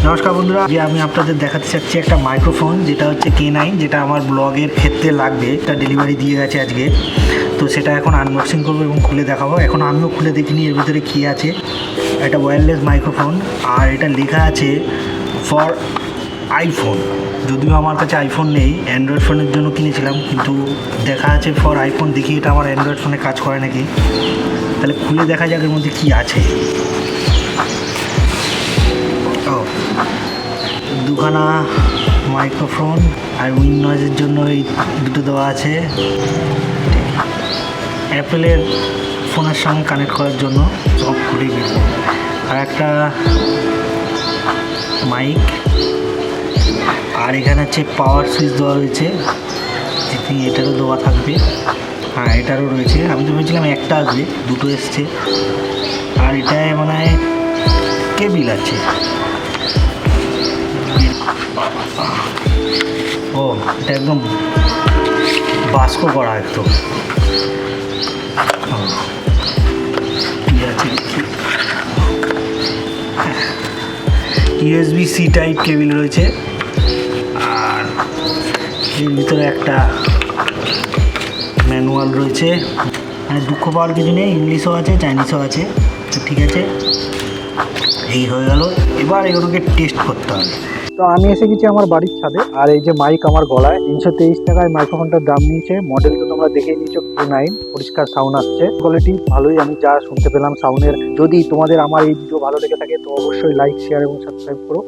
নমস্কার বন্ধুরা, যে আমি আপনাদের দেখাতে চাচ্ছি একটা মাইক্রোফোন, যেটা হচ্ছে K9, যেটা আমার ব্লগের ক্ষেত্রে লাগবে। এটা ডেলিভারি দিয়ে গেছে আজকে, তো সেটা এখন আনবক্সিং করবো এবং খুলে দেখাবো। এখন আমিও খুলে দেখিনি এর ভিতরে কী আছে। এটা ওয়্যারলেস মাইক্রোফোন, আর এটা লেখা আছে ফর আইফোন। যদিও আমার কাছে আইফোন নেই, অ্যান্ড্রয়েড ফোনের জন্য কিনেছিলাম, কিন্তু দেখা আছে ফর আইফোন। দেখি এটা আমার অ্যান্ড্রয়েড ফোনে কাজ করে নাকি। তাহলে খুলে দেখা যাক এর মধ্যে কী আছে। দুখানা মাইক্রোফোন আর উইন নয়েজের জন্য এই দুটো দেওয়া আছে। অ্যাপেলের ফোনের সঙ্গে কানেক্ট করার জন্য সব খুলে গেল। আর একটা মাইক, আর এখানে হচ্ছে পাওয়ার সুইচ দেওয়া রয়েছে। এটারও দেওয়া থাকবে, হ্যাঁ এটারও রয়েছে। আমি তো ভেবেছিলাম একটা আসবে, দুটো এসছে। আর এটায় মানে কেবিল আছে। ও, এটা একদম বাস্ক করা একদম। USB-C টাইপ কেবিল রয়েছে। আর এর ভিতরে একটা ম্যানুয়াল রয়েছে। মানে দুঃখ পাওয়ার কিছু নেই, ইংলিশও আছে, চাইনিজও আছে। তো ঠিক আছে, এই হয়ে গেল। এবার এগুলোকে টেস্ট করতে হবে। তো আমি এসে গেছি আমার বাড়ির ছাদে। আর এই যে মাইক আমার গলায়, 323 টাকায় মাইক্রোফোনটার দাম নিয়েছে। মডেল তো তোমরা দেখেই নিচ্ছ, K9। পরিষ্কার সাউন্ড আসছে, কোয়ালিটি ভালোই আমি যা শুনতে পেলাম সাউন্ডের। যদি তোমাদের আমার এই ভিডিও ভালো লেগে থাকে তো অবশ্যই লাইক, শেয়ার এবং সাবস্ক্রাইব করো।